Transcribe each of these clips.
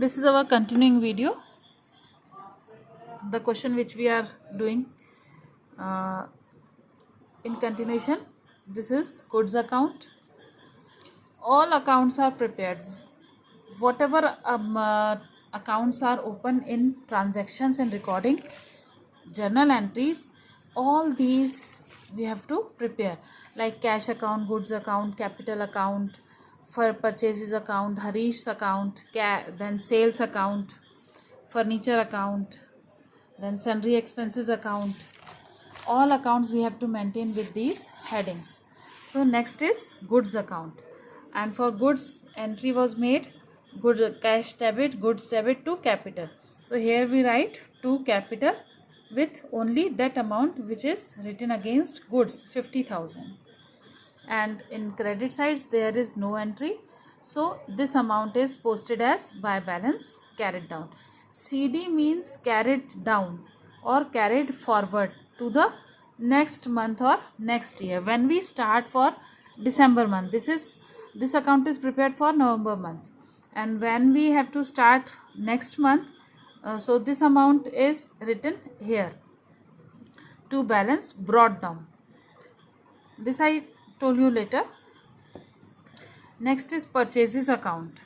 This is our continuing video. The question which we are doing in continuation, this is goods account. All accounts are prepared. Whatever accounts are open in transactions and recording, journal entries, all these we have to prepare, like cash account, goods account, capital account, for purchases account, Harish's account, then sales account, furniture account, then sundry expenses account. All accounts we have to maintain with these headings. So next is goods account, and for goods entry was made good cash debit, goods debit to capital. So here we write to capital with only that amount which is written against goods, 50,000, and in credit sides there is no entry, so this amount is posted as by balance carried down. CD means carried down or carried forward to the next month or next year. When we start for December month, this account is prepared for November month, and when we have to start next month, so this amount is written here to balance brought down. This I told you later. Next is purchases account.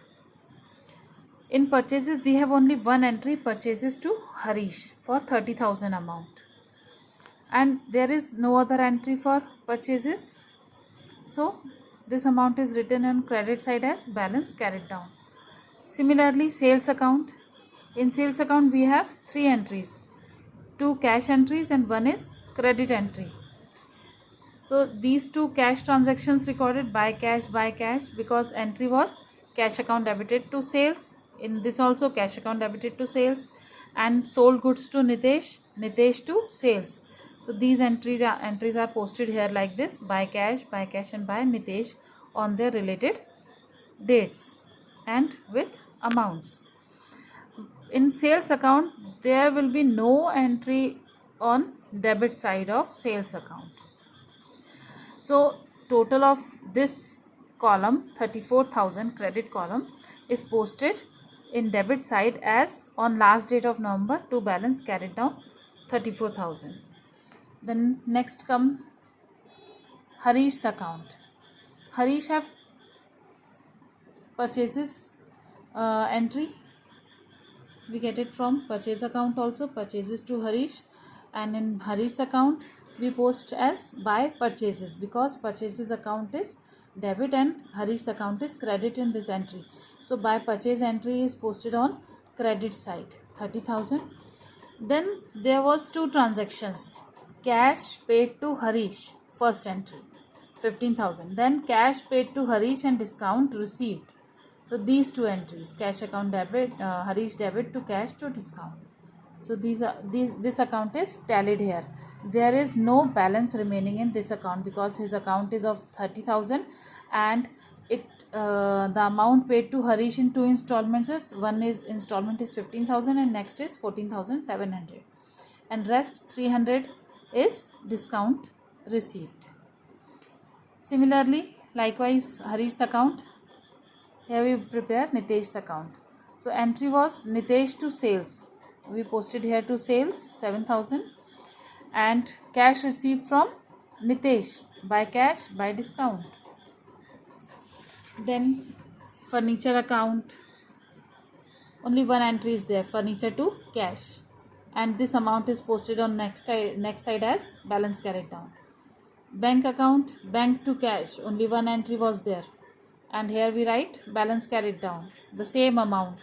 In purchases we have only one entry, purchases to Harish for 30,000 amount, and there is no other entry for purchases, so this amount is written on credit side as balance carried down. Similarly, sales account. In sales account we have three entries, two cash entries and one is credit entry. So these two cash transactions recorded by cash because entry was cash account debited to sales. In this also cash account debited to sales, and sold goods to Nitesh to sales. So these entries are posted here like this, by cash and by Nitesh on their related dates and with amounts. In sales account there will be no entry on debit side of sales account. So total of this column, 34,000 credit column, is posted in debit side as on last date of November to balance carried down 34,000. Then next come Harish's account. Harish have purchases entry. We get it from purchase account also, purchases to Harish, and in Harish's account we post as by purchases because purchases account is debit and Harish's account is credit in this entry. So by purchase entry is posted on credit side, 30,000. Then there was two transactions, cash paid to Harish, first entry 15,000, then cash paid to Harish and discount received. So these two entries, cash account debit, Harish debit to cash to discount. So this account is tallied here. There is no balance remaining in this account because his account is of 30,000, and the amount paid to Harish in two installments is, one is installment is 15,000 and next is 14,700, and rest 300 is discount received. Similarly, likewise Harish's account, here we prepare Nitesh's account. So entry was Nitesh to sales, we posted here to sales 7,000, and cash received from Nitesh by cash by discount. Then furniture account, only one entry is there, furniture to cash, and this amount is posted on next side as balance carried down. Bank account, bank to cash, only one entry was there, and here we write balance carried down, the same amount.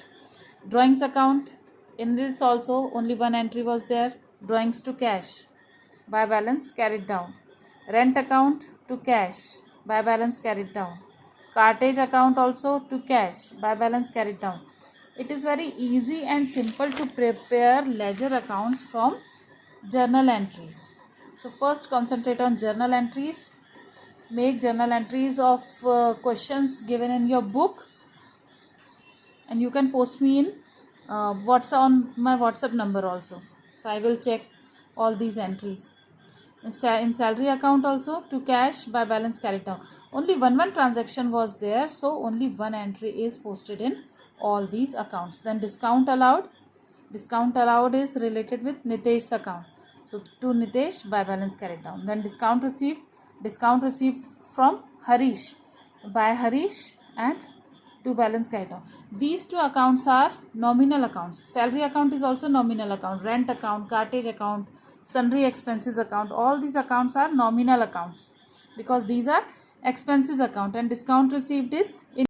Drawings account, in this also only one entry was there, drawings to cash by balance carried down. Rent account to cash by balance carried down. Cartage account also to cash by balance carried down. It is very easy and simple to prepare ledger accounts from journal entries. So first concentrate on journal entries. Make journal entries of questions given in your book, and you can post me in what's on my WhatsApp number also. So I will check all these entries. In salary account also, to cash by balance carried down. Only one transaction was there, so only one entry is posted in all these accounts. Then discount allowed is related with Nitesh's account, so to Nitesh by balance carried down. Then discount received from Harish by Harish and to balance carried down. These two accounts are nominal accounts. Salary account is also nominal account. Rent account, cartage account, sundry expenses account, all these accounts are nominal accounts because these are expenses account, and discount received is in